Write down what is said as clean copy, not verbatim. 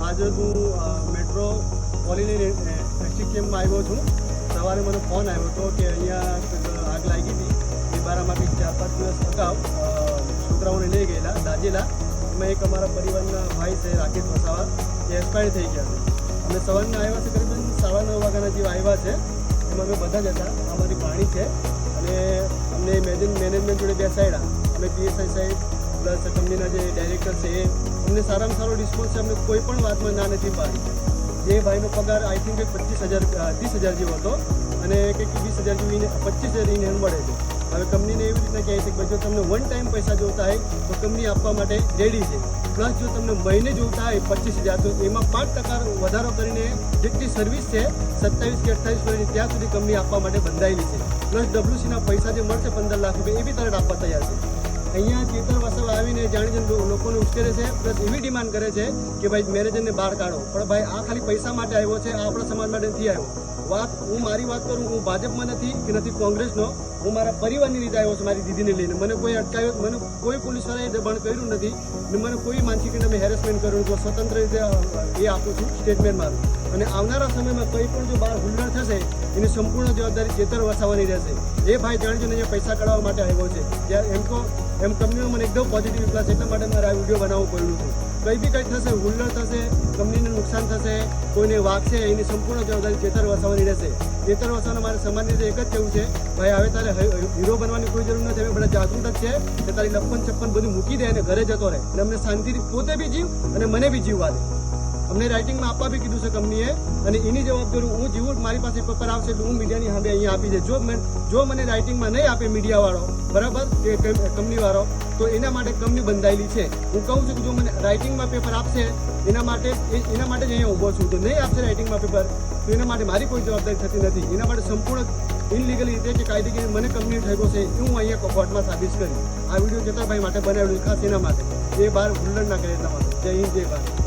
आज हूँ metro colony ST Kemp में आव्यो छूँ। सवारे मैंने फोन आव्यो तो कि अहींया आग लगी थी। ए बारामां कंईक 4-5 दिवस अगाऊ छोकराओने लई गयेला दाजेला। एमां एक अमारा परिवारना भाई छे राकेश वसावा ए एक्सपायर थई गया छे। अमे सवारना आव्या छे करीबन 9:30 वाग्याना जेवा आव्या छे। एमां अमे बधा ज हता। अमारी भाणी छे अने अમને મેનેજમેન્ટ જોડે બેસાડ્યા। અમે પીએસઆઈ સાહેબ પ્લસ કંપનીના જે ડાયરેક્ટર છે એ અમને સારામાં સારો રિસ્પોન્સ છે। અમને કોઈ પણ વાતમાં ના નથી પાડી। જે ભાઈનો પગાર આઈ થિંક 30,000 જેવો હતો અને કંઈક 20,000 જેવી 25,000 ઇન હેન્ડ મળે છે। હવે કંપનીને એવી રીતના કહે છે કે જો તમને વન ટાઈમ પૈસા જોતા હોય તો કંપની આપવા માટે રેડી છે। પ્લસ જો તમને મહિને જોતા હોય 25,000 તો એમાં 5% વધારો કરીને જેટલી સર્વિસ છે 27 કે 28 વર્ષની ત્યાં સુધી કંપની આપવા માટે બંધાયેલી છે। પ્લસ ડબ્લ્યુસીના પૈસા જે મળશે 15 લાખ રૂપિયા એ બી તરત આપવા તૈયાર છે। અહીંયા ચેતર વસાવા આવીને જાણી લોકોને ઉશ્કેરે છે પ્લસ એવી ડિમાન્ડ કરે છે કે ભાઈ મેનેજરને બહાર કાઢો। પણ ભાઈ આ ખાલી પૈસા માટે આવ્યો છે, આ આપણા સમાજ માટે નથી આવ્યો। વાત હું મારી વાત કરું, હું ભાજપમાં નથી કે નથી કોંગ્રેસનો, હું મારા પરિવારની રીતે આવ્યો છું। મારી દીદીને લઈને મને કોઈ અટકાવ્યો, મને કોઈ પોલીસવાળાએ દબાણ કર્યું નથી ને મને કોઈ માનસિક રીતે મેં હેરેસમેન્ટ કર્યું। હું સ્વતંત્ર રીતે એ આપું છું સ્ટેટમેન્ટ મારું। અને આવનારા સમયમાં કંઈ પણ જો બહાર હુલ્લડ થશે એની સંપૂર્ણ જવાબદારી ચેતર વસાવાની રહેશે। એ ભાઈ જાણજો ને પૈસા કઢાવવા માટે આવ્યો છે। જ્યારે એમ કંપનીનો મને એકદમ પોઝિટિવ વિશ્વાસ, એટલા માટે મારે આ વિડીયો બનાવવું પડ્યું હતું। કંઈ બી કંઈ થશે, હુલ્લડ થશે, કંપનીને નુકસાન થશે, કોઈને વાગશે, એની સંપૂર્ણ જવાબદારી ચેતર વસાવાની રહેશે। ચેતર વસાવાને મારે સમાજની રીતે એક જ કહેવું છે, ભાઈ હવે તારે હીરો બનવાની કોઈ જરૂર નથી। હવે બધા જાગૃત જ છે કે તારી લપન છપ્પન બધું મૂકી દે અને ઘરે જતો રહે અને અમને શાંતિથી પોતે બી જીવ અને મને બી જીવવા દે। અમને રાઇટિંગમાં આપવા બી કીધું છે કંપનીએ અને એની જવાબદારી હું જીવું મારી પાસે પેપર આવશે એટલે હું મીડિયાની સામે અહીંયા આપી દે। જો મને રાઇટિંગમાં નહીં આપે મીડિયાવાળો બરાબર કે કંપનીવાળો તો એના માટે કંપની બંધાયેલી છે। હું કહું છું કે જો મને રાઇટિંગમાં પેપર આપશે એના માટે જ અહીંયા ઊભો છું। તો નહીં આપશે રાઇટિંગમાં પેપર તો એના માટે મારી કોઈ જવાબદારી થતી નથી। એના માટે સંપૂર્ણ ઇનલીગલ રીતે કે કાયદેકીય મને કંપની ઠેકો છે એ હું અહીંયા કોર્ટમાં સાબિત કરી। આ વિડીયો ચેતરભાઈ માટે બનાવ્યો ખાસ એના માટે, એ બહાર હુલ્લડ ના કરે એટલા માટે। જય હિન્દ, જય ભારત।